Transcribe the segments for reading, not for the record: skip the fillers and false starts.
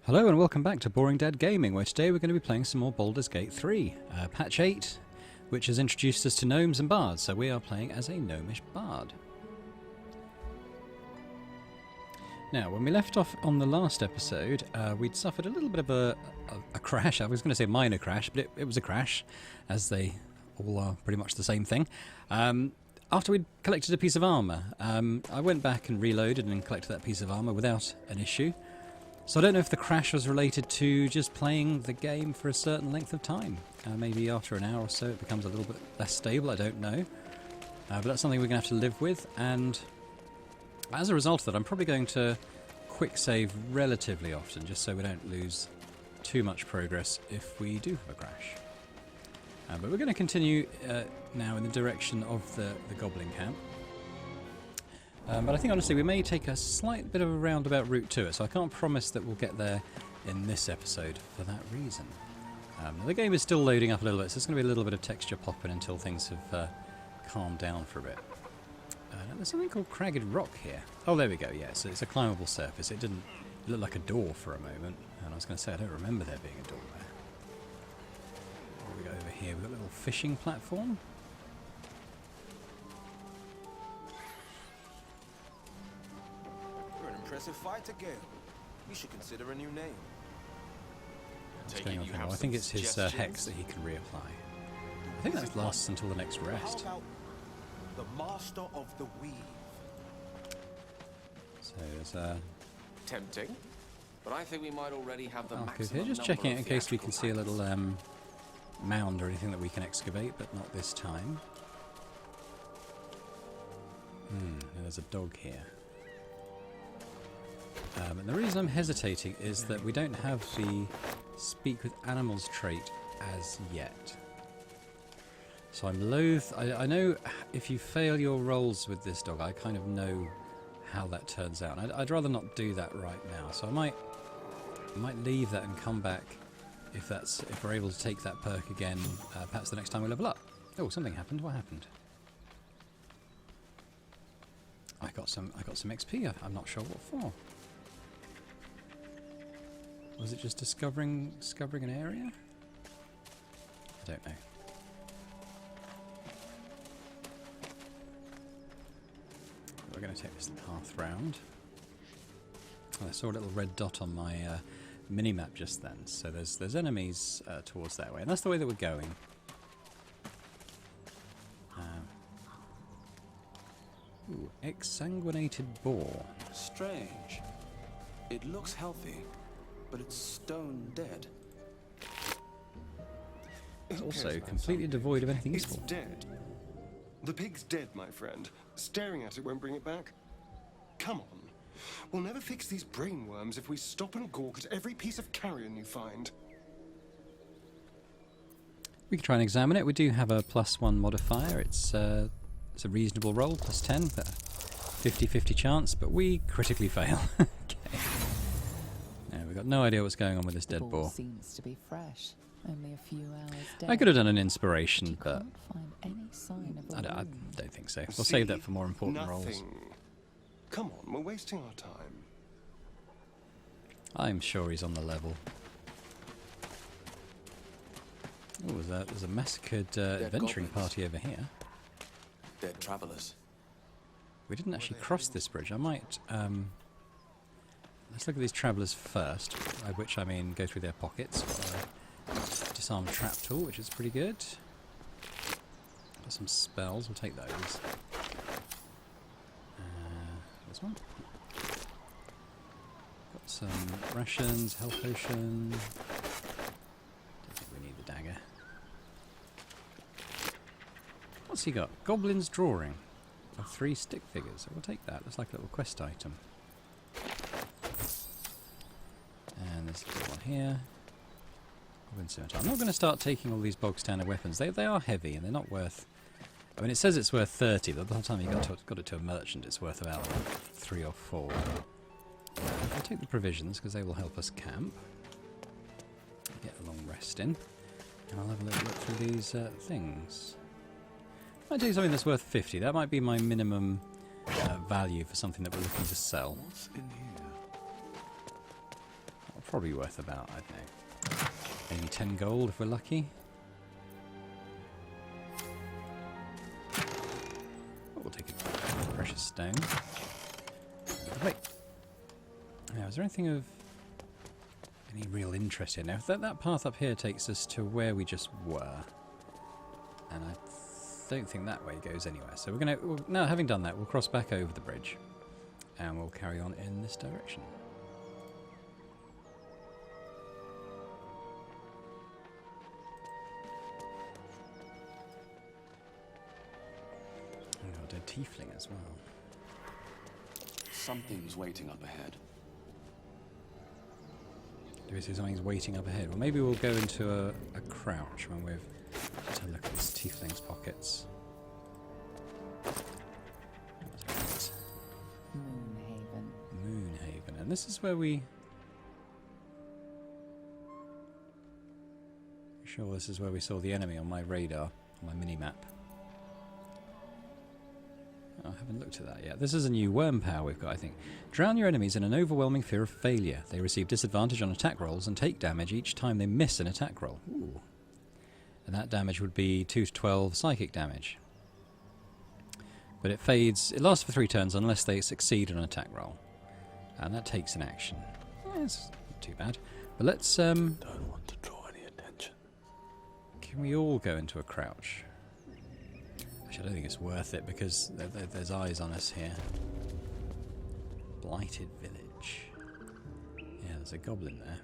Hello and welcome back to Boring Dad Gaming, where today we're going to be playing some more Baldur's Gate 3. Patch 8, which has introduced us to gnomes and bards, so we are playing as a gnomish bard. Now, when we left off on the last episode, we'd suffered a little bit of a crash. I was going to say a minor crash, but it was a crash, as they all are pretty much the same thing. After we'd collected a piece of armour, I went back and reloaded and collected that piece of armour without an issue. So I don't know if the crash was related to just playing the game for a certain length of time. Maybe after an hour or so it becomes a little bit less stable, I don't know. But that's something we're going to have to live with, and as a result of that I'm probably going to quick save relatively often, just so we don't lose too much progress if we do have a crash. But we're going to continue now in the direction of the Goblin camp. But I think honestly we may take a slight bit of a roundabout route to it, so I can't promise that we'll get there in this episode for that reason. The game is still loading up a little bit, so there's going to be a little bit of texture popping until things have calmed down for a bit. There's something called Cragged Rock here. Oh, there we go, yeah, so it's a climbable surface. It didn't look like a door for a moment, and I was going to say I don't remember there being a door there. What we got over here? We've got a little fishing platform. Impressive fighter, Gale. You should consider a new name. What's going on now? I think it's his hex that he can reapply. I think that lasts until the next rest. How about the Master of the Weave? So there's Tempting, but I think we might already have the okay, maximum just number checking it of in case we can theatrical see a little titles. mound or anything that we can excavate, but not this time. There's a dog here. And the reason I'm hesitating is that we don't have the Speak with Animals trait as yet. So I'm loath... I know if you fail your rolls with this dog, I kind of know how that turns out. I'd rather not do that right now, so I might leave that and come back if we're able to take that perk again, perhaps the next time we level up. Oh, something happened. What happened? I got some XP. I'm not sure what for. Was it just discovering an area? I don't know. We're going to take this path round. Oh, I saw a little red dot on my mini-map just then, so there's enemies towards that way, and that's the way that we're going. Ooh, exsanguinated boar. Strange. It looks healthy, but it's stone dead. It's also completely devoid of anything It's useful. dead. The pig's dead, my friend. Staring at it won't bring it back. Come on. We'll never fix these brain worms if we stop and gawk at every piece of carrion you find. We can try and examine it. We do have a +1 modifier. It's a reasonable roll, +10, but 50-50 chance, but we critically fail. Okay. Yeah, we've got no idea what's going on with this dead boar. Seems to be fresh. Only a few hours dead. I could have done an inspiration, but Can't find any sign of a I wound. don't think so. We'll save that for more important Nothing. rolls. Come on, we're wasting our time. I'm sure he's on the level. Oh, there's a massacred adventuring goblins. party over here. Dead travelers. We didn't actually cross this bridge. I might... let's look at these travellers first, by which I mean go through their pockets. Got a disarm trap tool, which is pretty good. Got some spells, we'll take those. This one. Got some rations, health potion. Don't think we need the dagger. What's he got? Goblin's drawing of 3 stick figures. We'll take that. Looks like a little quest item. And there's a little one here. Goblin scimitar. I'm not going to start taking all these bog standard weapons. They are heavy and they're not worth... I mean, it says it's worth 30, but by the time you got it to a merchant, it's worth about 3 or 4. I'll take the provisions because they will help us camp. Get a long rest in. And I'll have a little look through these things. I'll take something that's worth 50. That might be my minimum value for something that we're looking to sell. What's in here? probably worth about, I don't know, maybe 10 gold if we're lucky. Oh, we'll take a precious stone. Wait. Now, is there anything of any real interest here? Now, if that path up here takes us to where we just were, and I don't think that way goes anywhere. So we're going to, now having done that, we'll cross back over the bridge, and we'll carry on in this direction. And we've got a dead tiefling as well. Something's waiting up ahead. Do we see something's waiting up ahead? Well, maybe we'll go into a crouch when we've had a look at this tiefling's pockets. Moonhaven. Moonhaven. And this is where we... Sure, this is where we saw the enemy on my radar, on my mini-map. I haven't looked at that yet. This is a new worm power we've got, I think. Drown your enemies in an overwhelming fear of failure. They receive disadvantage on attack rolls and take damage each time they miss an attack roll. Ooh. And that damage would be 2 to 12 psychic damage. But it fades. It lasts for 3 turns unless they succeed on an attack roll. And that takes an action. It's not too bad. But let's... Don't want to draw any attention. Can we all go into a crouch? Actually, I don't think it's worth it because there's eyes on us here. Blighted village. Yeah, there's a goblin there.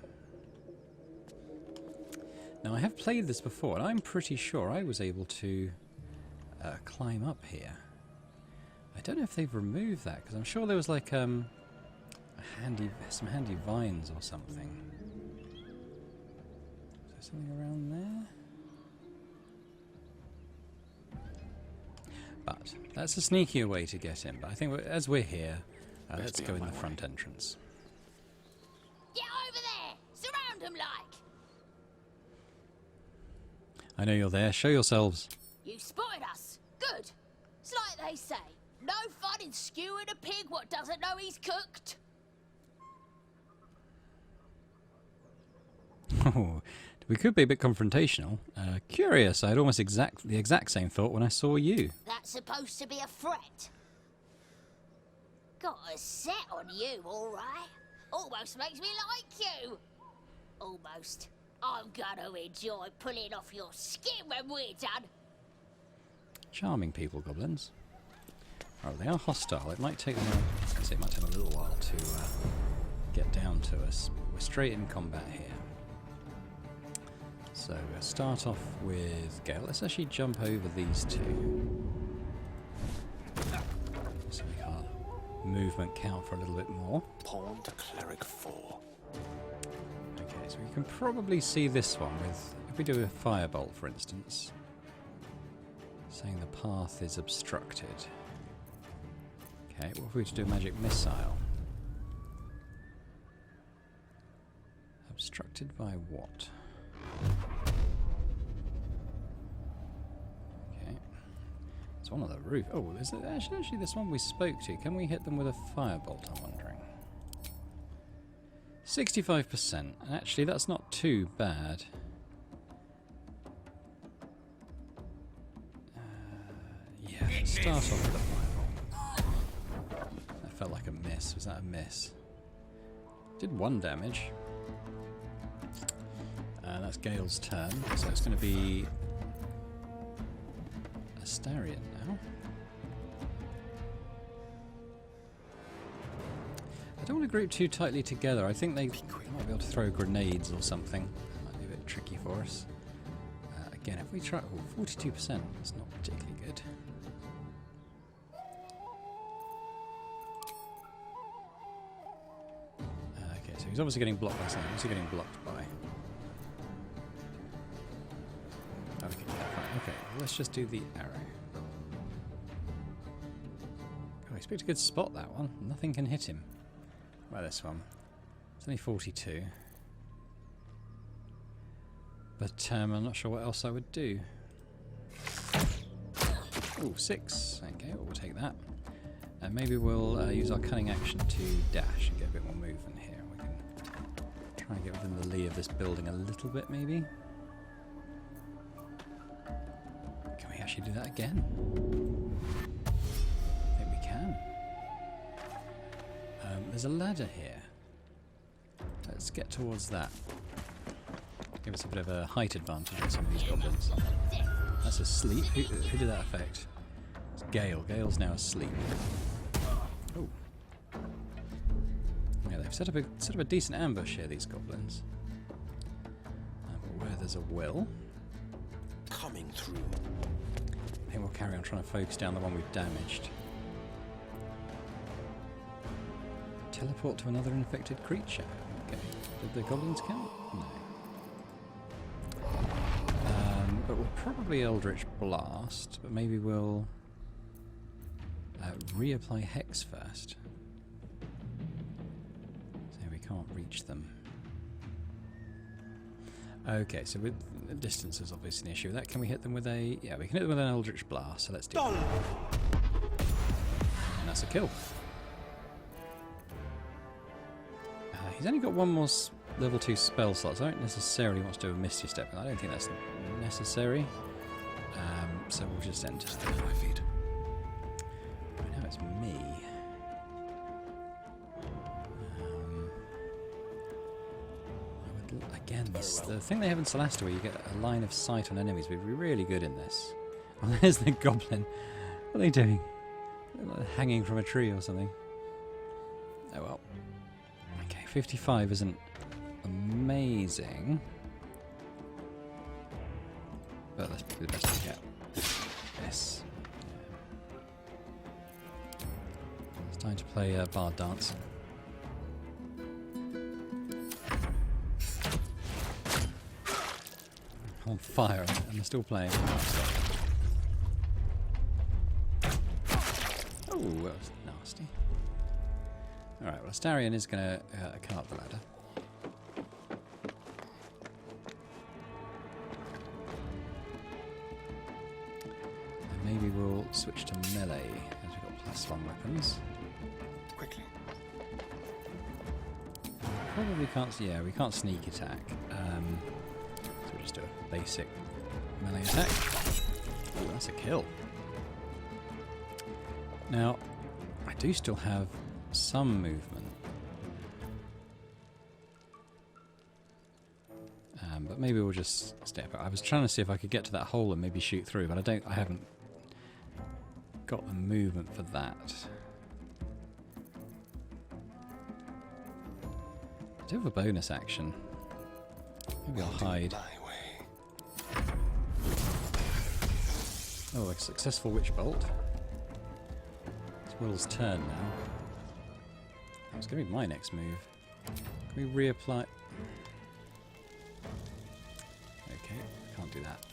Now, I have played this before, and I'm pretty sure I was able to climb up here. I don't know if they've removed that, because I'm sure there was like some handy vines or something. Is there something around there? But that's a sneakier way to get in. But I think as we're here, let's go in the front entrance. Get over there! Surround them like! I know you're there. Show yourselves. You spotted us. Good. It's like they say. No fun in skewing a pig what doesn't know he's cooked. Oh, we could be a bit confrontational. Curious. I had almost the exact same thought when I saw you. That's supposed to be a threat. Got a set on you, all right. Almost makes me like you. Almost. I'm gonna enjoy pulling off your skin when we're done. Charming people, goblins. Oh, they are hostile. It might take them. It might take them a little while to get down to us. We're straight in combat here. So we'll start off with Gale. Let's actually jump over these two. So we can movement count for a little bit more. Pawn to cleric 4. Okay, so we can probably see this one with, if we do a firebolt for instance, saying the path is obstructed. Okay, what if we were to do a magic missile? Obstructed by what? Okay. It's one on the roof. Oh, is it actually this one we spoke to? Can we hit them with a firebolt, I'm wondering? 65%. Actually, that's not too bad. Yeah, let's start off with a firebolt. That felt like a miss. Was that a miss? Did 1 damage. That's Gale's turn, so it's going to be Astarion now. I don't want to group too tightly together. I think they might be able to throw grenades or something. That might be a bit tricky for us. Again, if we try... Oh, 42%. That's not particularly good. Okay, so he's obviously getting blocked by something. What's he getting blocked by? Okay, let's just do the arrow. Oh, he's picked a good spot, that one. Nothing can hit him. Right, this one. It's only 42. But I'm not sure what else I would do. Oh, 6. Okay, we'll take that. And maybe we'll use our cunning action to dash and get a bit more movement here. We can Try and get within the lee of this building a little bit, maybe. Can we actually do that again? I think we can. There's a ladder here. Let's get towards that. Give us a bit of a height advantage on some of these goblins. That's asleep. Who did that affect? It's Gale. Gale's now asleep. Oh. Yeah, they've set up a decent ambush here, these goblins. But where there's a will, Coming through. I think we'll carry on trying to focus down the one we've damaged. Teleport to another infected creature. Okay. Did the goblins count? No. But we'll probably Eldritch Blast, but maybe we'll reapply Hex first. So we can't reach them. Okay, so with the distance is obviously an issue. That can we hit them with a? Yeah, we can hit them with an Eldritch Blast. So let's do that. And that's a kill. He's only got one more level 2 spell slot, so I don't necessarily want to do a Misty Step, and I don't think that's necessary. So we'll just enter. Stay at my feet. Right now it's me. Again, the thing they have in Celasta where you get a line of sight on enemies would be really good in this. Oh, there's the goblin. What are they doing? They're like hanging from a tree or something. Oh well. Okay, 55 isn't amazing. But let's do the best we get. Yes. It's time to play Bard Dance. On fire, and they're still playing. Oh, that was nasty. Alright, well, Astarion is going to come up the ladder. And maybe we'll switch to melee, as we've got +1 weapons. Quickly. Probably can't, yeah, we can't sneak attack. So we'll just do a basic melee attack. Oh, that's a kill. Now, I do still have some movement. But maybe we'll just step out. I was trying to see if I could get to that hole and maybe shoot through, but I haven't got the movement for that. I do have a bonus action. Maybe I'll hide. Oh, a successful witch bolt. It's Will's turn now. That was going to be my next move. Can we reapply? Okay, can't do that.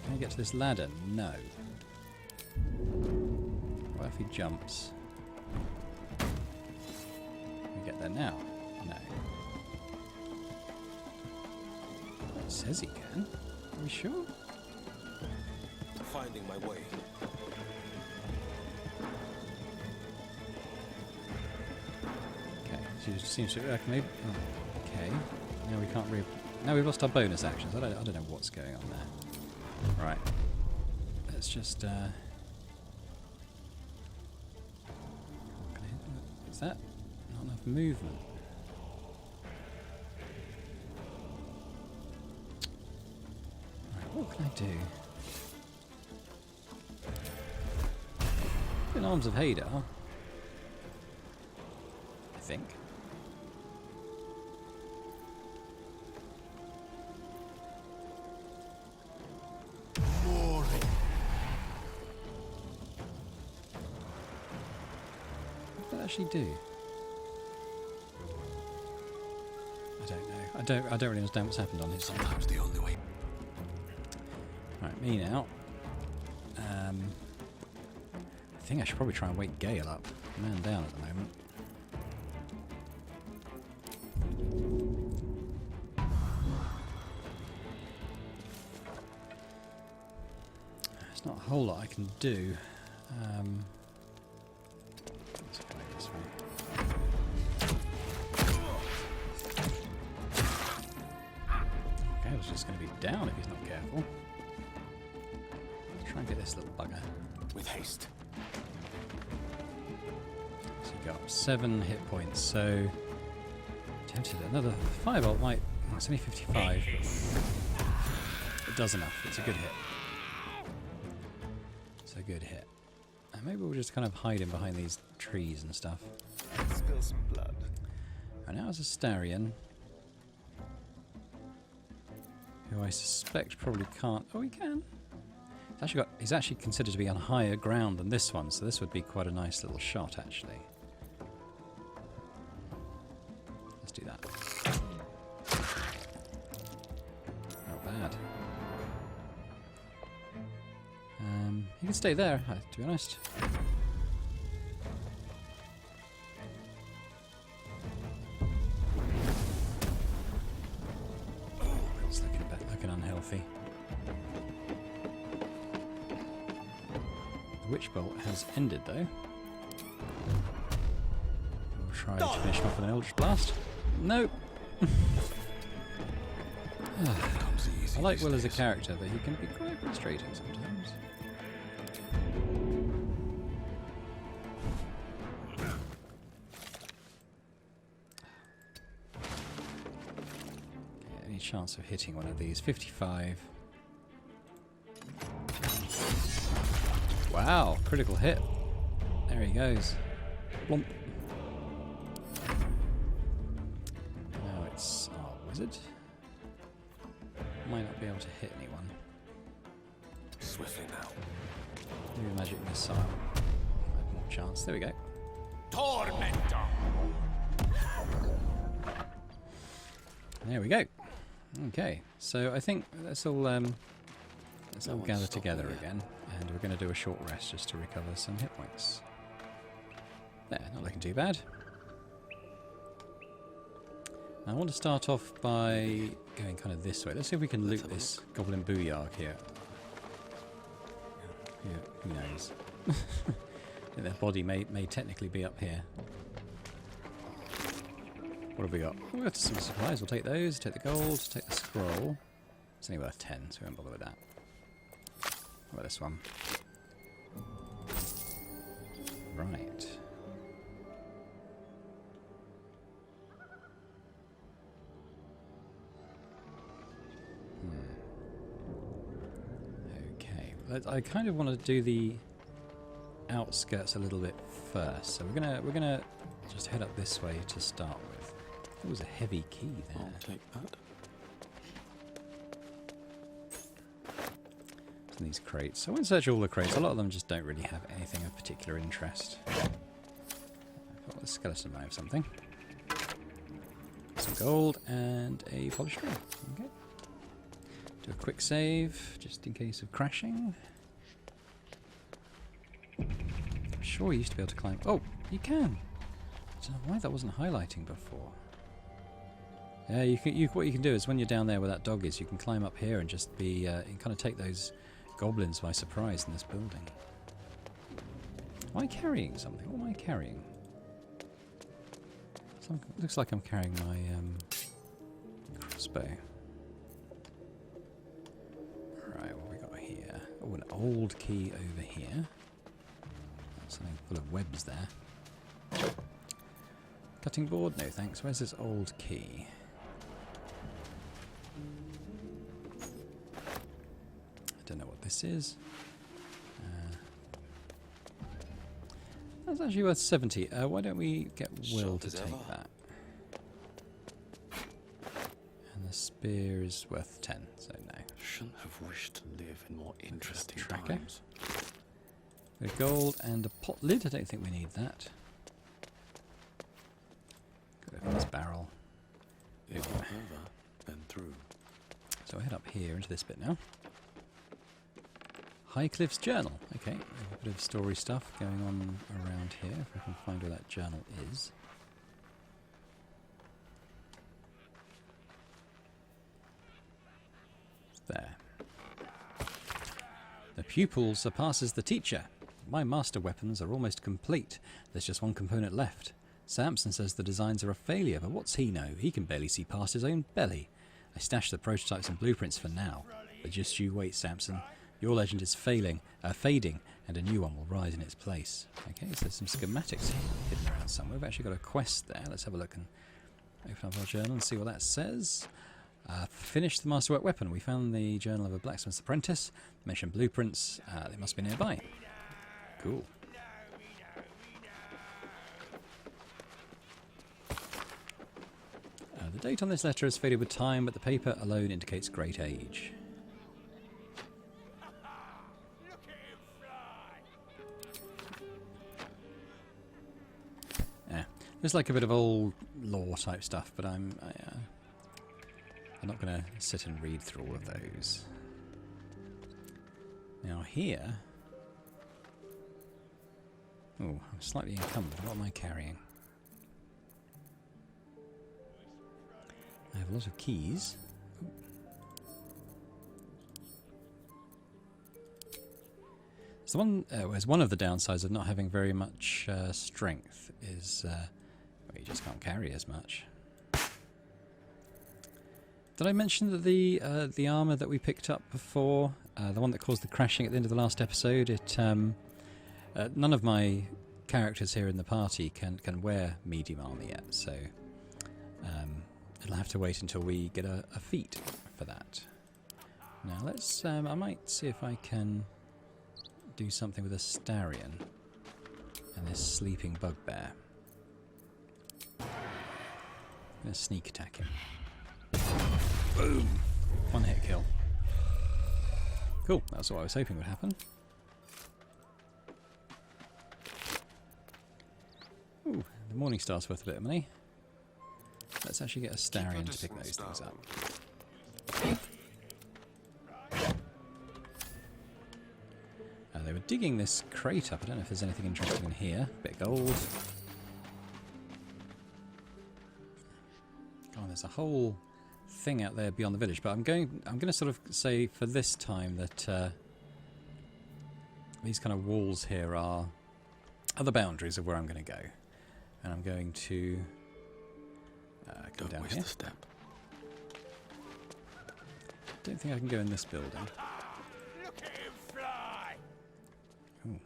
Can I get to this ladder? No. What if he jumps? Can we get there now? No. It says he can. Are we sure? Finding my way. Okay, so it seems to maybe. Oh, okay, now we can't now we've lost our bonus actions. I don't know what's going on there. Right, let's just. Is that not enough movement? Right, what can I do? In Arms of Hadar, I think. What does that actually do? I don't know. I don't really understand what's happened on his side. Sometimes the only way. Right, me now. I think I should probably try and wake Gale up. Man down at the moment. There's not a whole lot I can do. Let's go this way. Tail's just going to be down if he's not careful. Let's try and get this little bugger. With haste. So you got 7 hit points, so... Tempted another 5 volt might... Oh, it's only 55. It does enough. It's a good hit. It's a good hit. And maybe we'll just kind of hide him behind these trees and stuff. Spill some blood. And now it's a Starion, who I suspect probably can't... Oh, he can. He's actually considered to be on higher ground than this one, so this would be quite a nice little shot, actually. Let's do that. Not bad. He can stay there, to be honest. It's looking unhealthy. The Witch Bolt has ended, though. We'll try to finish him off with an Eldritch Blast. Nope. I like Will as a character, but he can be quite frustrating sometimes. Okay, any chance of hitting one of these? 55. Wow, critical hit. There he goes. Blump. Now it's our wizard. Might not be able to hit anyone. Swiftly now. Maybe magic missile. Have more chance. There we go. Tormentor! There we go. Okay, so I think let's all gather together again, and we're going to do a short rest just to recover some hit points. There, not looking too bad. I want to start off by going kind of this way. Let's see if we can loot this Goblin Booyarg here. Who knows? I think their body may technically be up here. What have we got? Oh, we got some supplies. We'll take those. Take the gold. Take the scroll. It's only worth 10, so we won't bother with that. What about this one? Right. Okay. I kind of want to do the outskirts a little bit first, so we're gonna just head up this way to start with. There was a heavy key there. I'll take that. In these crates. I won't search all the crates. A lot of them just don't really have anything of particular interest. I've got a skeleton knife, something. Some gold and a polished ring. Okay. Do a quick save, just in case of crashing. I'm sure you used to be able to climb. Oh, you can! I don't know why that wasn't highlighting before. Yeah, what you can do is when you're down there where that dog is, you can climb up here and just be, you can kind of take those goblins by surprise in this building. Am I carrying something? What am I carrying? Looks like I'm carrying my crossbow. Right, what have we got here? Oh, an old key over here. Something full of webs there. Cutting board? No thanks. Where's this old key? Don't know what this is. That's actually worth 70. Why don't we get Will to take that? And the spear is worth 10, so no. Shouldn't have wished to live in more interesting Tracker. times. A gold and a pot lid. I don't think we need that. Go over this barrel. If over, then through. So I head up here into this bit now. Highcliffe's journal. Okay, a bit of story stuff going on around here, if I can find where that journal is. There. The pupil surpasses the teacher. My master weapons are almost complete. There's just one component left. Samson says the designs are a failure, but what's he know? He can barely see past his own belly. I stashed the prototypes and blueprints for now. But just you wait, Samson. Your legend is fading, and a new one will rise in its place. Okay, so there's some schematics hidden around somewhere. We've actually got a quest there. Let's have a look and open up our journal and see what that says. Finished the masterwork weapon. We found the journal of a blacksmith's apprentice. Mentioned blueprints. They must be nearby. Cool. The date on this letter has faded with time, but the paper alone indicates great age. Yeah, there's like a bit of old lore type stuff, but I'm not going to sit and read through all of those. Now here... Oh, I'm slightly encumbered. What am I carrying? I have a lot of keys. So one of the downsides of not having very much strength is well, you just can't carry as much. Did I mention that the armor that we picked up before, the one that caused the crashing at the end of the last episode, it none of my characters here in the party can wear medium armor yet, so it'll have to wait until we get a feat for that. Now let's I might see if I can do something with a Starion and this sleeping bugbear. I'm going to sneak attack him. Boom! One hit kill. Cool, that's what I was hoping would happen. Ooh, the Morning Star's worth a bit of money. Let's actually get a Starion to pick those things up. They were digging this crate up. I don't know if there's anything interesting in here. Bit of gold. Oh, there's a whole thing out there beyond the village. But I'm going to sort of say for this time that these kind of walls here are the boundaries of where I'm going to go, and I'm going to go down here. The step. Don't think I can go in this building. Ooh.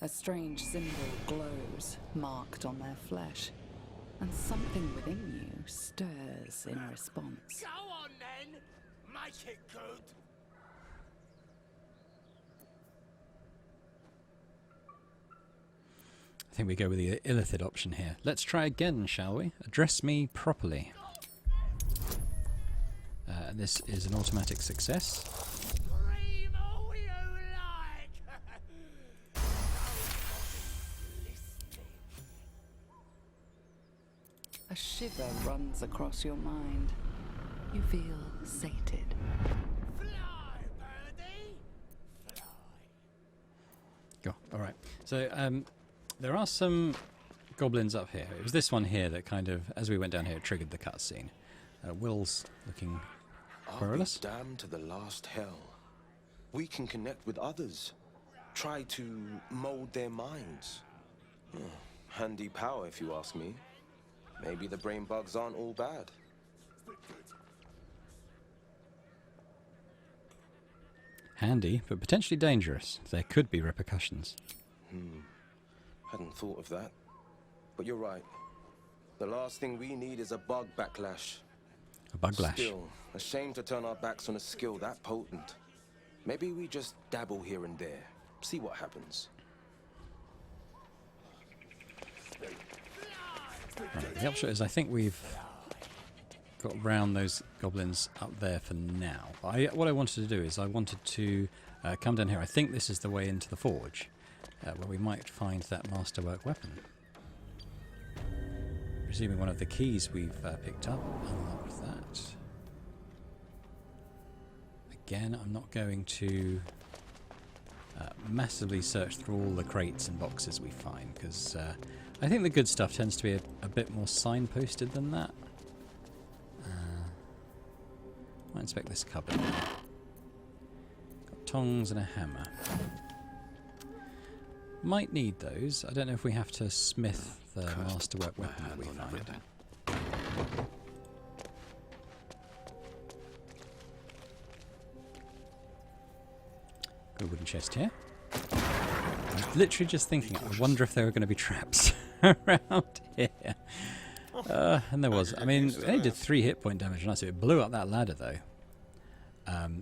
A strange symbol glows, marked on their flesh, and something within you stirs in response. Go on then! Make it good! I think we go with the illithid option here. Let's try again, shall we? Address me properly. This is an automatic success. Scream all you like! A shiver runs across your mind. You feel sated. Fly, birdie! Fly! Go. Alright. So, there are some goblins up here. It was this one here that kind of, as we went down here, triggered the cutscene. Will's looking querulous. I'll be damned to the last hell. We can connect with others. Try to mold their minds. Handy power, if you ask me. Maybe the brain bugs aren't all bad. Handy, but potentially dangerous. There could be repercussions. Hadn't thought of that. But you're right. The last thing we need is a bug backlash. A buglash. Still, a shame to turn our backs on a skill that potent. Maybe we just dabble here and there. See what happens. Right, the upshot is I think we've got round those goblins up there for now. What I wanted to do is I wanted to come down here. I think this is the way into the forge, where we might find that masterwork weapon. Presuming one of the keys we've picked up unlocked that. Again, I'm not going to massively search through all the crates and boxes we find, because I think the good stuff tends to be a bit more signposted than that. Might inspect this cupboard. Got tongs and a hammer. Might need those. I don't know if we have to smith the masterwork weapon that we find. chest here. I was literally just thinking, I wonder if there were going to be traps around here. And there was. I mean, it only did 3 hit point damage on us. It blew up that ladder, though.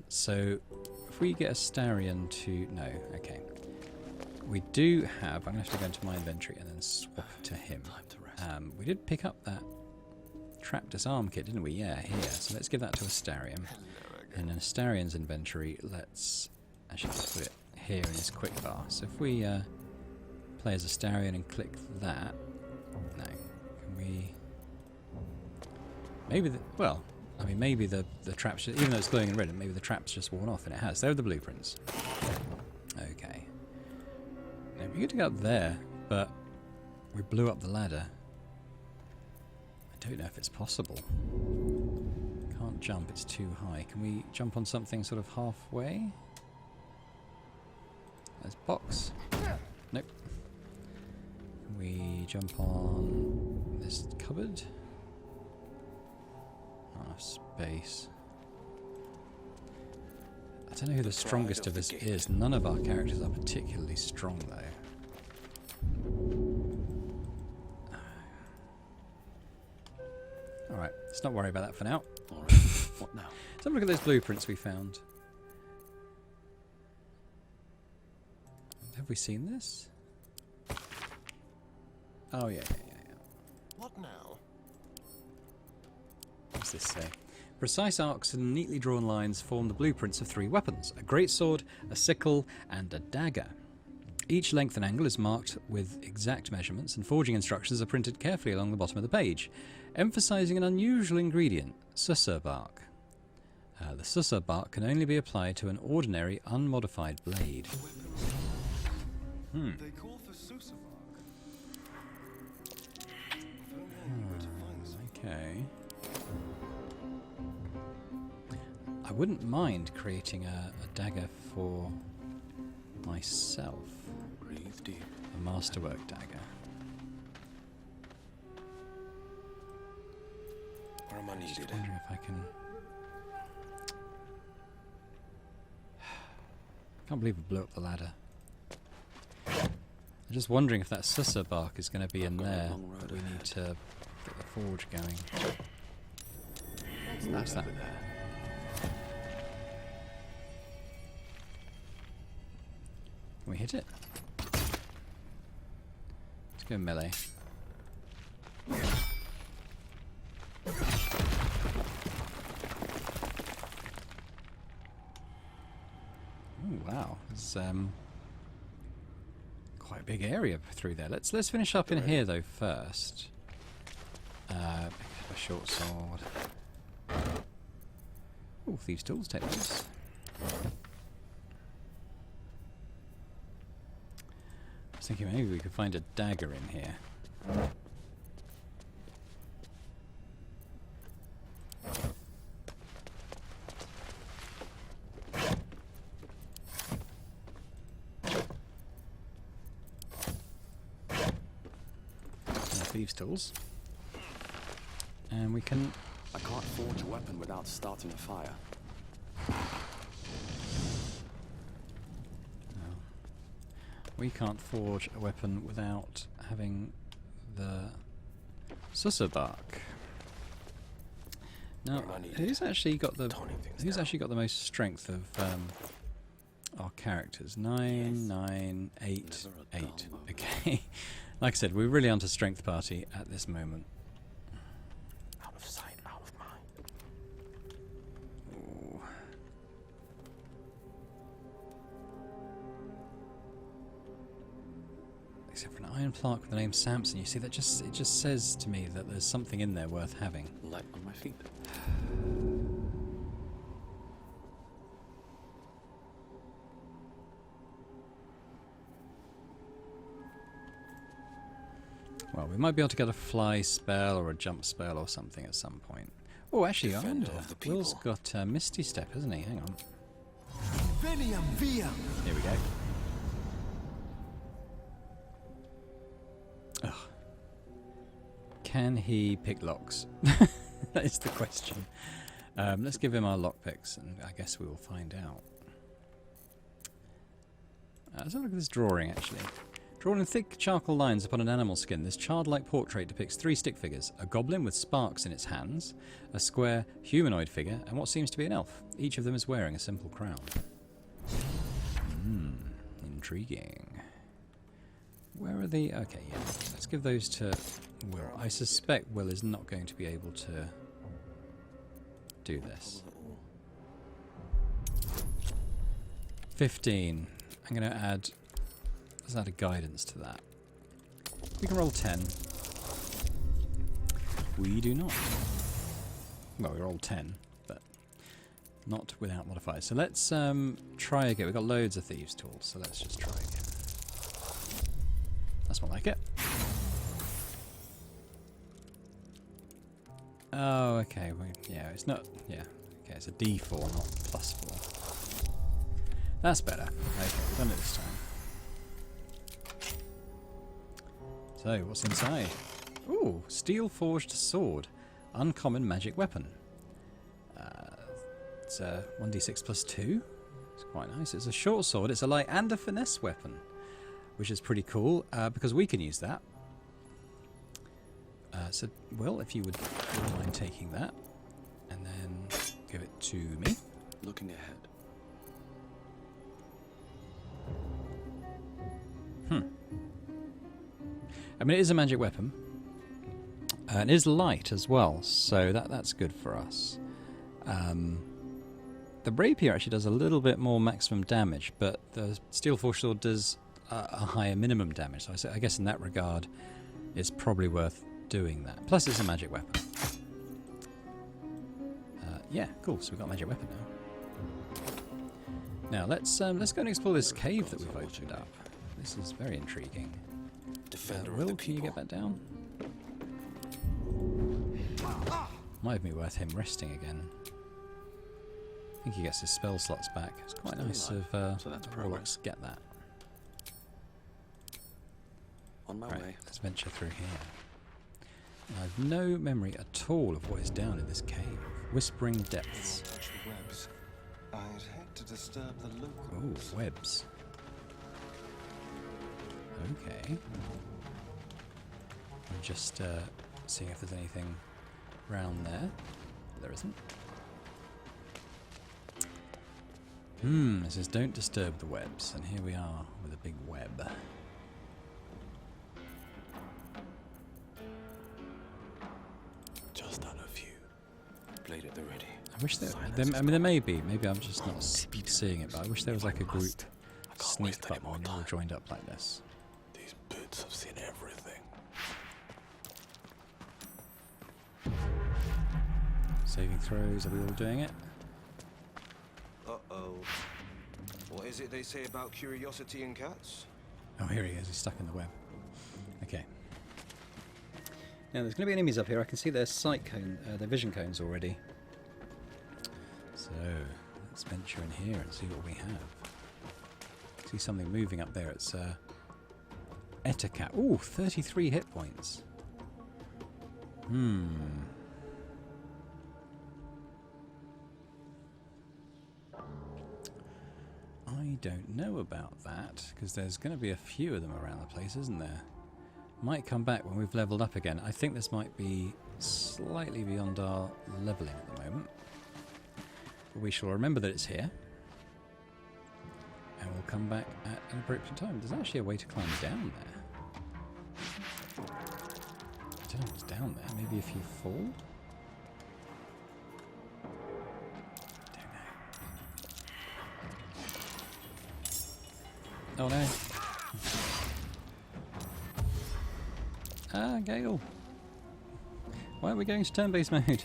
So, if we get a Starion to... No, okay. We do have... I'm going to have to go into my inventory and then swap to him. We did pick up that trap disarm kit, didn't we? Yeah, here. So let's give that to Astarion. And in Astarion's inventory, let's actually put it here in his quick bar. So if we play as Astarion and click that... No. Can we... Maybe the... Well... I mean, maybe the traps, even though it's glowing in red, maybe the trap's just worn off, and it has. There are the blueprints. Okay. Now, it'd be good to go up there, but we blew up the ladder. I don't know if it's possible. Can't jump, it's too high. Can we jump on something sort of halfway? There's box. Nope. Can we jump on this cupboard? Space. I don't know who the strongest of us is. None of our characters are particularly strong, though. Alright, let's not worry about that for now. Alright, what now? Let's have a look at those blueprints we found. Have we seen this? Oh, yeah. What now? What's this say? Precise arcs and neatly drawn lines form the blueprints of 3 weapons, a greatsword, a sickle, and a dagger. Each length and angle is marked with exact measurements, and forging instructions are printed carefully along the bottom of the page, emphasizing an unusual ingredient, susur bark. The susur bark can only be applied to an ordinary, unmodified blade. They call for Susa bark. Okay. I wouldn't mind creating a dagger for myself. Breathe deep. A masterwork dagger. Where am I Just needed? wondering if I can... Can't believe we blew up the ladder. I'm just wondering if that susur bark is going to be in got a there. long road But we need ahead. to get the forge going. What's that? Can we hit it? Let's go melee. Oh wow, there's quite a big area through there. Let's finish up in here though first. Pick up a short sword. Oh, thieves' tools, take this. I was thinking maybe we could find a dagger in here. Thieves' tools. And we can... I can't forge a weapon without starting a fire. We can't forge a weapon without having the susur bark. Now, Where am I needed? who's actually got the Toning things down. most strength of our characters? 9, 9, 8, Never a 8. dull moment. Okay. Like I said, we're really onto strength party at this moment. Out of sight, out of mind. Ooh. Except for an iron plaque with the name Samson, you see that it just says to me that there's something in there worth having. Light on my feet. Well, we might be able to get a fly spell or a jump spell or something at some point. Oh, actually, I Defender wonder. of the people. Will's got Misty Step, hasn't he? Hang on. Veniam via. Here we go. Ugh. Can he pick locks? That is the question. Let's give him our lockpicks, and I guess we will find out. Let's have a look at this drawing, actually. Drawn in thick charcoal lines upon an animal skin, this childlike portrait depicts 3 stick figures. A goblin with sparks in its hands, a square humanoid figure, and what seems to be an elf. Each of them is wearing a simple crown. Intriguing. Where are the... Okay, yeah. Let's give those to Will. I suspect Will is not going to be able to do this. 15. I'm going to add... Let's add a guidance to that. We can roll 10. We do not. Well, we rolled 10, but not without modifiers. So let's try again. We've got loads of thieves' tools, so let's just try again. That's more like it. Oh, okay. Yeah, it's not... Yeah. Okay, it's a D4, not +4. That's better. Okay, we've done it this time. So, what's inside? Ooh, steel-forged sword. Uncommon magic weapon. It's a 1d6 + 2. It's quite nice. It's a short sword. It's a light and a finesse weapon, which is pretty cool, because we can use that. So, Will, if you would mind taking that, and then give it to me. Looking ahead. I mean, it is a magic weapon. And it is light as well, so that's good for us. The rapier actually does a little bit more maximum damage, but the steel forged sword does a higher minimum damage. So I guess in that regard, it's probably worth doing that. Plus, it's a magic weapon. Yeah, cool. So we've got a magic weapon now. Now let's go and explore this cave that we've opened up. This is very intriguing. Will, can you get that down? Might be worth him resting again. I think he gets his spell slots back. It's quite nice of warlocks to get that. On my way. Let's venture through here. I've no memory at all of what is down in this cave. Whispering depths. Touch the webs. I'd hate to disturb the locals. Ooh, webs. Okay. I'm just seeing if there's anything round there. There isn't. It says don't disturb the webs, and here we are with a big web. Just done a few. Blade at the ready. I wish there may be. Maybe I'm just not seeing it, but I wish there was like a group sneak button when you're all joined up like this. These boots have seen everything. Saving throws, are we all doing it? Uh-oh. What is it they say about curiosity in cats? Oh, here he is. He's stuck in the web. Okay. Now, there's going to be enemies up here. I can see their sight cone, their vision cones already. So, let's venture in here and see what we have. See something moving up there. It's Eticat. Ooh, 33 hit points. I don't know about that, because there's going to be a few of them around the place, isn't there? Might come back when we've leveled up again. I think this might be slightly beyond our leveling at the moment. But we shall remember that it's here. And we'll come back at an appropriate time. There's actually a way to climb down there. I don't know what's down there. Maybe if you fall? Oh no. Ah, Gale. Why are we going to turn-based mode?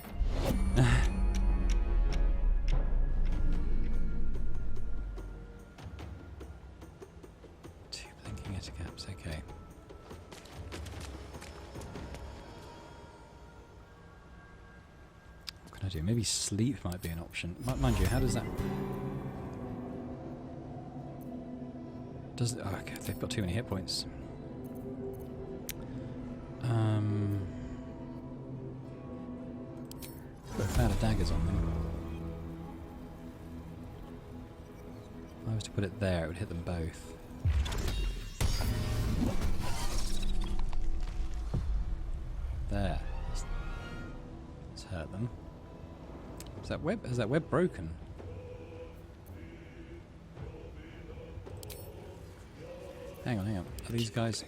Two blinking eticaps, okay. What can I do? Maybe sleep might be an option. Mind you, how does that... Oh, okay, they've got too many hit points. Put a cloud of daggers on them. If I was to put it there, it would hit them both. There. Let's hurt them. Is that web broken? Hang on. Are these guys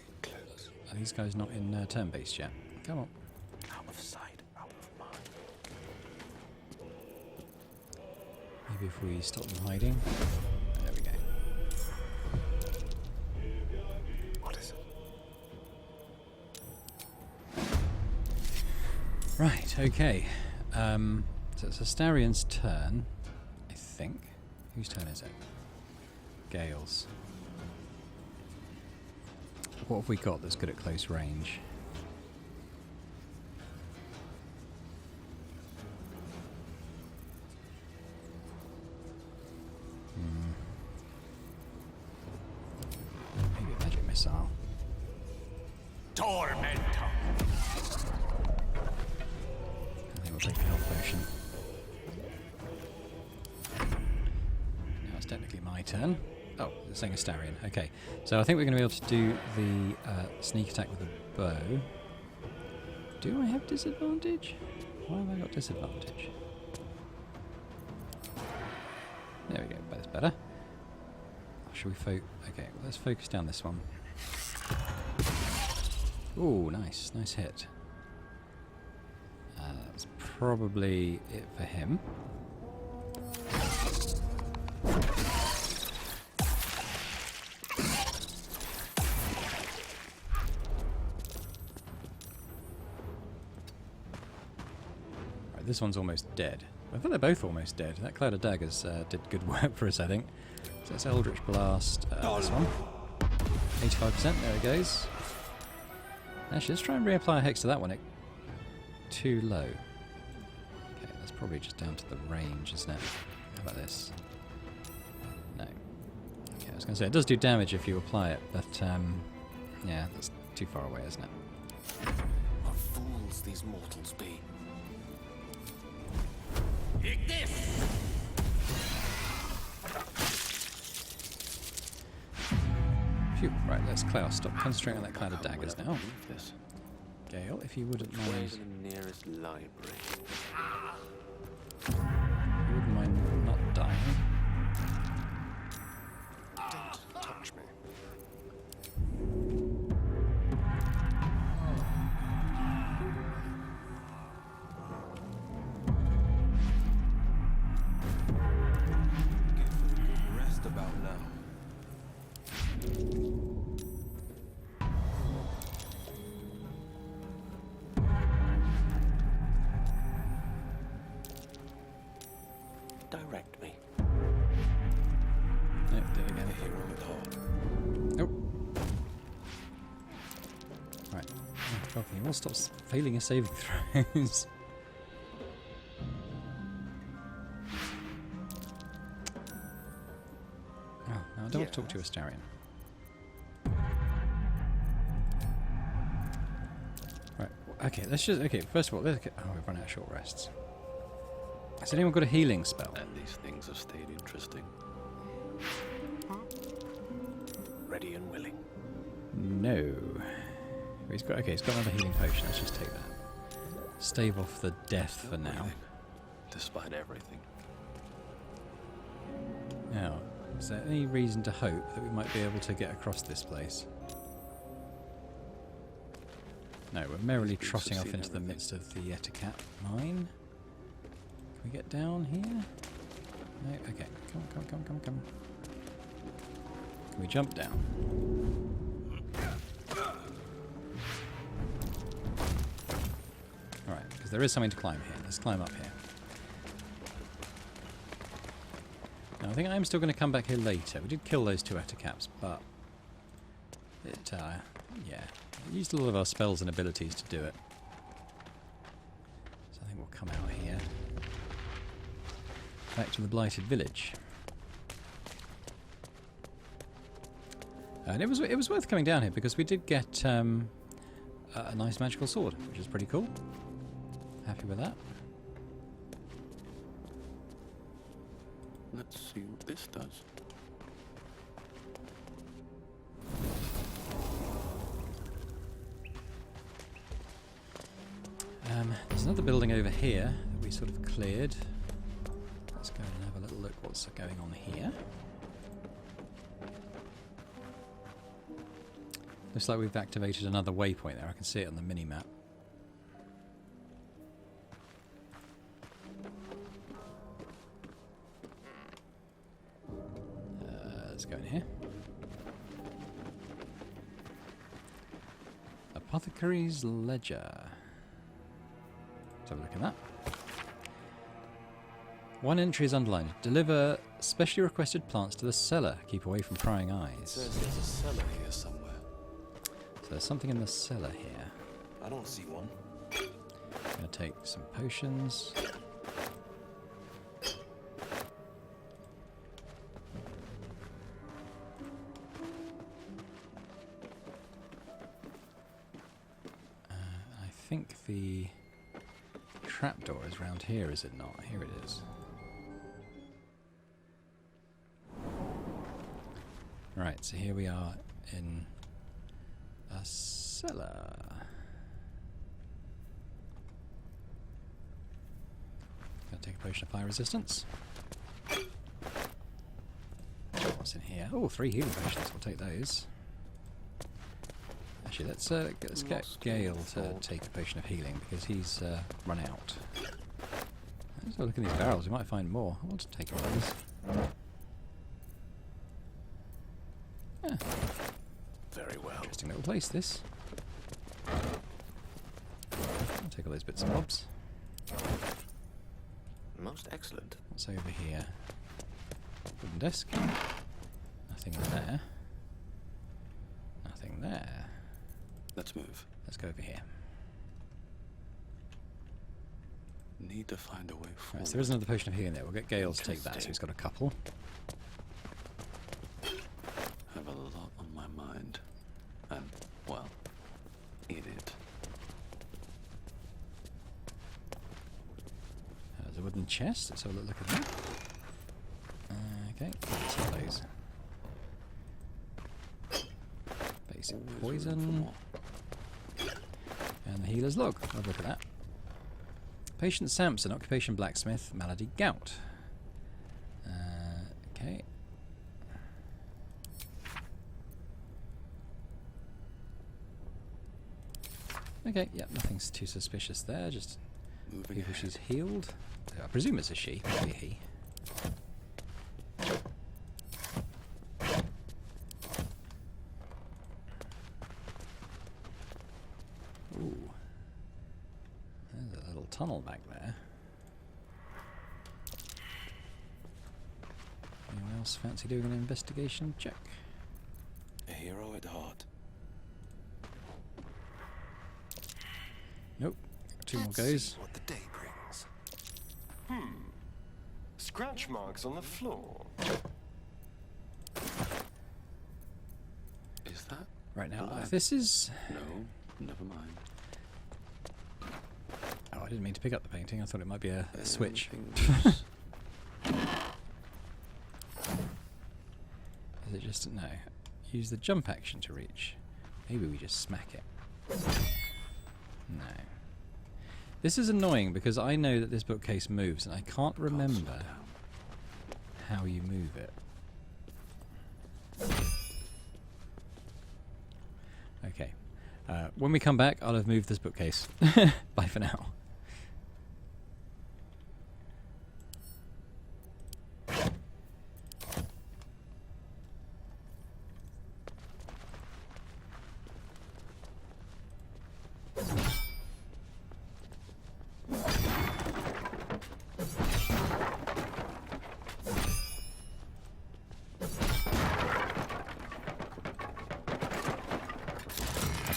not in turn-based yet? Come on. Out of sight, out of mind. Maybe if we stop them hiding. There we go. What is it? Right, okay. So it's Astarion's turn, I think. Whose turn is it? Gale's. What have we got that's good at close range? Maybe a magic missile. Tormentor. I think we'll take a health potion. Now it's technically my turn. Oh, it's saying Astarion. Okay, so I think we're going to be able to do the sneak attack with a bow. Do I have disadvantage? Why have I got disadvantage? There we go, that's better. Should we focus? Okay, well, let's focus down this one. Ooh, nice hit. That's probably it for him. Right, this one's almost dead. I thought they're both almost dead. That cloud of daggers did good work for us, I think. So it's Eldritch Blast. This one. 85%, there it goes. Actually, let's try and reapply a hex to that one. Too low. Okay, that's probably just down to the range, isn't it? How about this? No. Okay, I was going to say, it does do damage if you apply it, but yeah, that's too far away, isn't it? What fools these mortals be. Take this. Phew. Right, let's Klaus. Stop concentrating on that cloud of daggers now. This. Gale, if you wouldn't Where's mind... the nearest library? If you wouldn't mind not dying. Don't touch me. Give them a good rest about now. Direct me. Yep, there we go. Hero at heart. Nope. Right. Oh, God, can you all stop failing your saving throws? Oh, no, I don't want to talk to Astarion. Right. Okay, let's just... Okay, first of all, let's get... Oh, we've run out of short rests. Has anyone got a healing spell? And these things have stayed interesting. Ready and willing. No. He's got... Okay, he's got another healing potion. Let's just take that. Stave off the death for now. Breathing, despite everything. Now, is there any reason to hope that we might be able to get across this place? No, we're merrily These beasts trotting have off seen into the everything. midst of the Eticat mine. Can we get down here? No? Okay. Come. Can we jump down? Alright, because there is something to climb here. Let's climb up here. Now, I think I'm still going to come back here later. We did kill those two Eticaps, but it, yeah, we used a lot of our spells and abilities to do it. So I think we'll come out here. Back to the Blighted Village. And it was worth coming down here because we did get a nice magical sword, which is pretty cool. Happy with that. Let's see what this does. There's another building over here that we sort of cleared. Let's go and have a little look what's going on here. Looks like we've activated another waypoint there. I can see it on the mini-map. Let's go in here. Apothecary's Ledger. Let's have a look at that. One entry is underlined. Deliver specially requested plants to the cellar. Keep away from prying eyes. It says there's a cellar here somewhere. So there's something in the cellar here. I don't see one. I'm going to take some potions. I think the trapdoor is round here, is it not? Here it is. Right, so here we are in a cellar. Gonna take a potion of fire resistance. What's in here? Oh, 3 healing potions. We'll take those. Actually, let's get Gale to take a potion of healing because he's run out. Let's have a look in these barrels. We might find more. I want to take one of those. Yeah. Very well. Interesting little place, this. I'll take all those bits and bobs. Most excellent. What's over here? Wooden desk. Nothing there. Nothing there. Let's move. Let's go over here. Need to find a way forward. Right, so there is another potion of healing there. We'll get Gale to take that, so he's got a couple. Have a lot on my mind. And, well, in it. There's a wooden chest. Let's have a look at that. Okay, let's have those. Basic Always room for poison. more. And the healer's log. Have a look at that. Patient Samson, occupation blacksmith, malady gout. Okay. Okay, yeah, nothing's too suspicious there, just Moving people ahead. she's healed. I presume it's a she, maybe a he. Ooh. There's a little tunnel back there. Anyone else fancy doing an investigation check? A hero at heart. Nope. 2 more Let's goes. see what the day brings. Scratch marks on the floor. Is that? Right now, Black. this is... No, never mind. Oh, I didn't mean to pick up the painting. I thought it might be a switch. Anything loose? Is it just... No. Use the jump action to reach. Maybe we just smack it. No. This is annoying because I know that this bookcase moves and I can't remember how you move it. Okay. When we come back, I'll have moved this bookcase. Bye for now.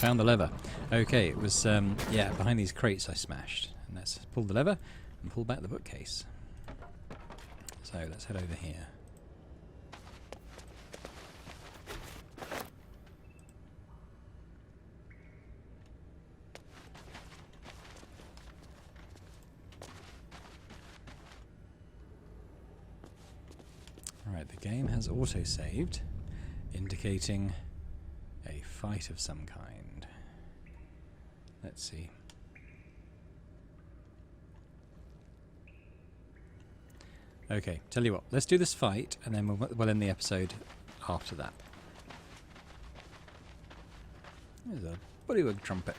Found the lever. Okay, it was, yeah, behind these crates I smashed. And let's pull the lever and pull back the bookcase. So let's head over here. Alright, the game has auto-saved, indicating a fight of some kind. Let's see. Okay, tell you what, let's do this fight, and then we'll end the episode after that. There's a bullywug trumpet.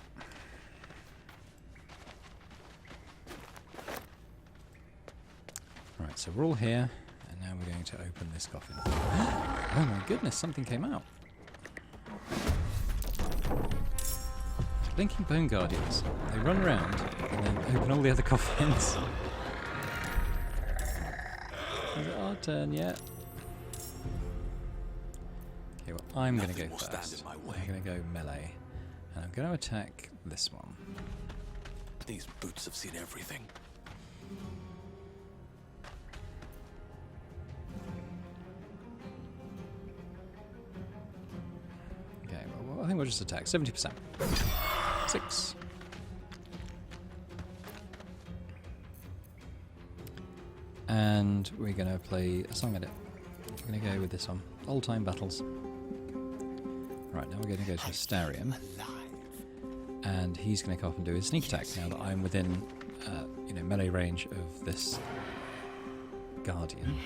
Right, so we're all here, and now we're going to open this coffin. Oh my goodness, something came out. Blinking Bone Guardians. They run around and then open all the other coffins. Is it our turn yet? Okay, well, I'm going to go first. I'm going to go melee. And I'm going to attack this one. These boots have seen everything. Okay, well, I think we'll just attack. 70%. 6. And we're going to play a song edit. We're going to go with this one. Old Time Battles. Right, now we're going to go to Astarion. And he's going to come up and do his sneak attack now that I'm within melee range of this Guardian.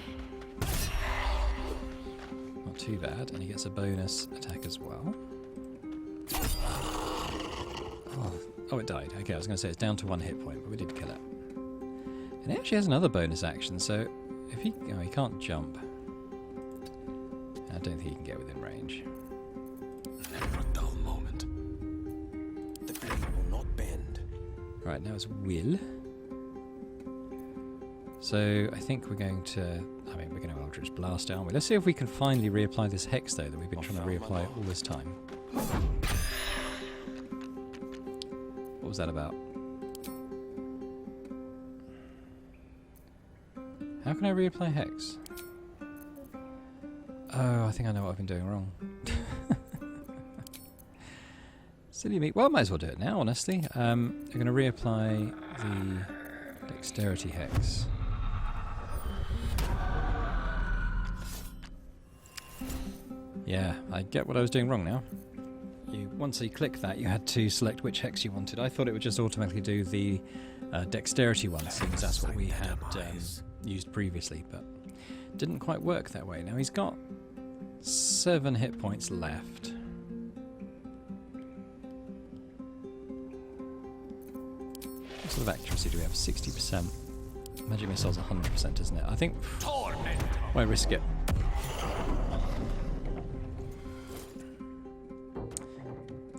Not too bad. And he gets a bonus attack as well. Oh, it died. Okay, I was going to say it's down to 1 hit point, but we did kill it. And it actually has another bonus action, so if he... Oh, he can't jump. I don't think he can get within range. Never a dull moment. The blade will not bend. Right, now it's Will. So I think we're going to... we're going to Eldritch Blast, aren't we? Let's see if we can finally reapply this Hex, though, that we've been trying to reapply all this time. What was that about? How can I reapply Hex? Oh, I think I know what I've been doing wrong. Silly me. Well, I might as well do it now, honestly. I'm going to reapply the Dexterity Hex. Yeah, I get what I was doing wrong now. Once you click that, you had to select which hex you wanted. I thought it would just automatically do the dexterity one, seeing as that's what we had used previously, but didn't quite work that way. Now he's got 7 hit points left. What sort of accuracy do we have? 60%. Magic missile's 100%, isn't it? I think... Why risk it?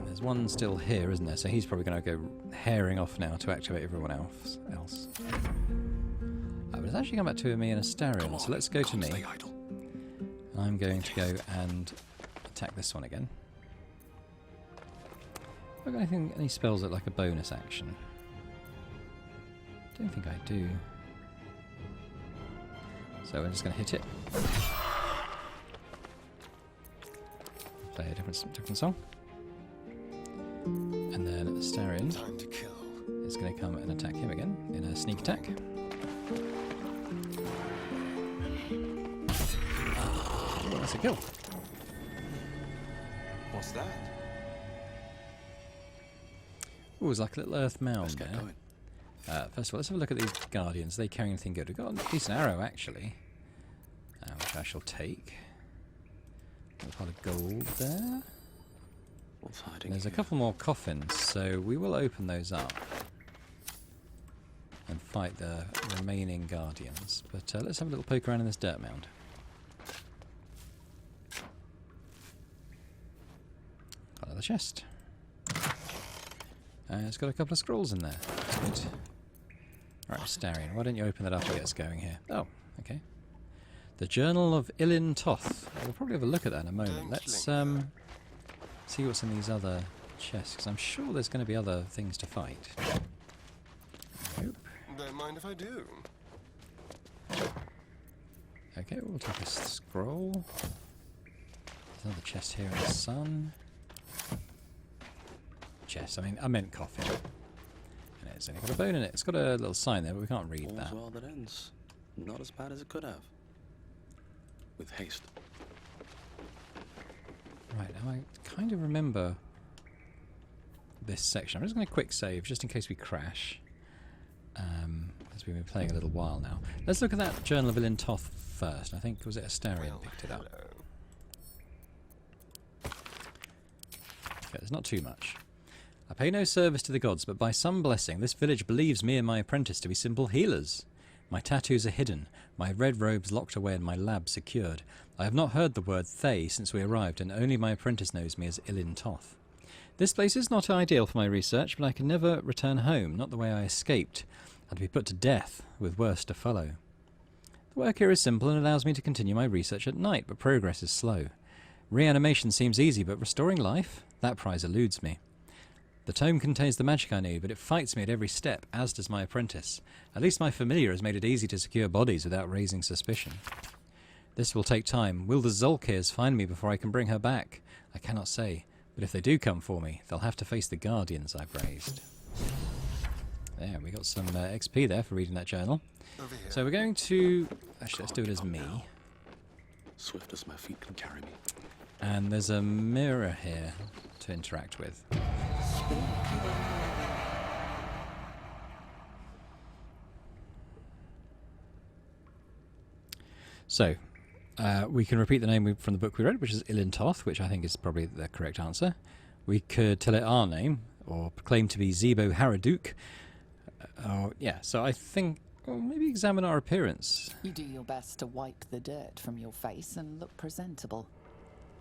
There's one still here, isn't there? So he's probably going to go herring off now to activate everyone else. But it's actually come back to me and Astarion, so let's go to me. I'm going to go and attack this one again. Have I got any spells that like a bonus action? Don't think I do. So I'm just going to hit it. Play a different song. And then Astarion is going to come and attack him again in a sneak attack. Oh, that's a kill. What's that? Oh, it's like a little earth mound there. First of all, let's have a look at these guardians. Are they carrying anything good? We've got a decent arrow, actually, which I shall take. Got a pot of gold there. What's hiding There's a here? couple more coffins, so we will open those up and fight the remaining guardians. But let's have a little poke around in this dirt mound. Got another chest. It's got a couple of scrolls in there. That's good. Right, Astarion, why don't you open that up and get us going here? Oh, okay. The Journal of Ilin Toth. We'll probably have a look at that in a moment. Let's see what's in these other chests, because I'm sure there's going to be other things to fight. Nope. Don't mind if I do. Okay, we'll take a scroll. There's another chest here in the sun. Chest, I meant coffin. And it's only got a bone in it. It's got a little sign there, but we can't read that. All's well that ends. Not as bad as it could have. With haste. Right, now I kind of remember this section. I'm just going to quick save, just in case we crash. As we've been playing a little while now. Let's look at that Journal of Ilin Toth first. I think, was it Astarion picked it up? Okay, there's not too much. I pay no service to the gods, but by some blessing this village believes me and my apprentice to be simple healers. My tattoos are hidden, my red robes locked away and my lab secured. I have not heard the word Thay since we arrived, and only my apprentice knows me as Ilin Toth. This place is not ideal for my research, but I can never return home, not the way I escaped, and be put to death, with worse to follow. The work here is simple and allows me to continue my research at night, but progress is slow. Reanimation seems easy, but restoring life? That prize eludes me. The tome contains the magic I need, but it fights me at every step, as does my apprentice. At least my familiar has made it easy to secure bodies without raising suspicion. This will take time. Will the Zolkirs find me before I can bring her back? I cannot say, but if they do come for me, they'll have to face the guardians I've raised. There, we got some XP there for reading that journal. So we're going to... Actually, let's do it as me. Swift as my feet can carry me. And there's a mirror here to interact with. So, we can repeat the name from the book we read, which is Ilin Toth, which I think is probably the correct answer. We could tell it our name, or claim to be Zebo Haraduk. Yeah, so I think, well, maybe examine our appearance. You do your best to wipe the dirt from your face and look presentable.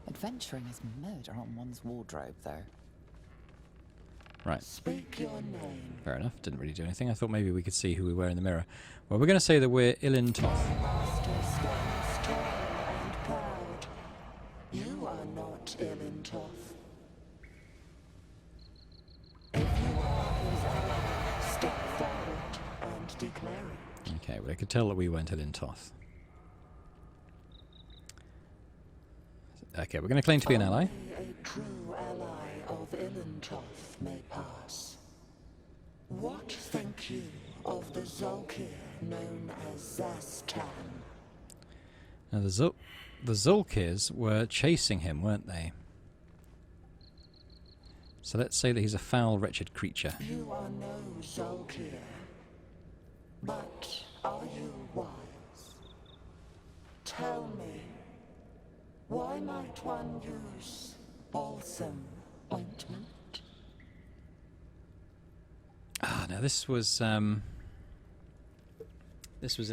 Adventuring is murder on one's wardrobe, though. Right. Speak your name. Fair enough. Didn't really do anything. I thought maybe we could see who we were in the mirror. Well, we're going to say that we're Ilin Toth. Master stands tall and proud. You are not Ilin Toth. If you are his ally, step forward and declare it. Okay, well, I could tell that we weren't Ilin Toth. Okay, we're going to claim to be an ally. Only a true ally of Ilin Toth may pass. What think you of the Zolkir known as Zastan? Now, the Zolkirs were chasing him, weren't they? So let's say that he's a foul, wretched creature. You are no Zolkir, but are you wise? Tell me, why might one use balsam ointment? Ah, now this was in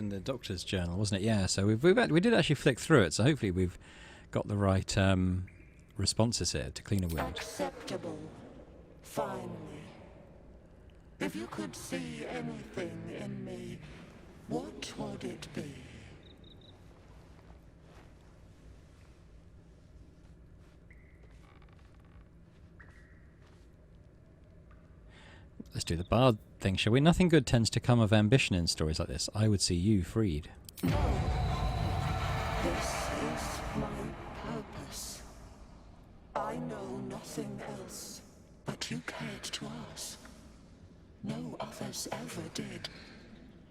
the doctor's journal, wasn't it? Yeah. So we did actually flick through it. So hopefully we've got the right responses here to clean a wound. Acceptable. Finally. If you could see anything in me, what would it be? Let's do the bard thing, shall we? Nothing good tends to come of ambition in stories like this. I would see you freed. No. This is my purpose. I know nothing else, but you cared to ask. No others ever did.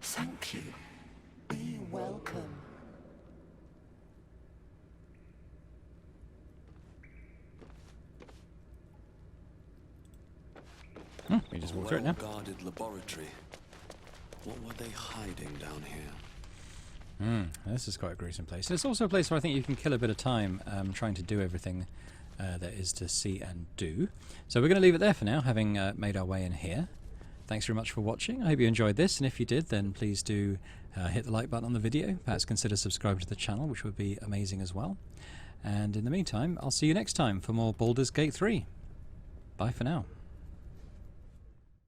Thank you. Be welcome. We just walked through it now. Well-guarded laboratory. What were they hiding down here? This is quite a gruesome place. It's also a place where I think you can kill a bit of time trying to do everything there is to see and do. So we're going to leave it there for now, having made our way in here. Thanks very much for watching. I hope you enjoyed this, and if you did, then please do hit the like button on the video. Perhaps consider subscribing to the channel, which would be amazing as well. And in the meantime, I'll see you next time for more Baldur's Gate 3. Bye for now.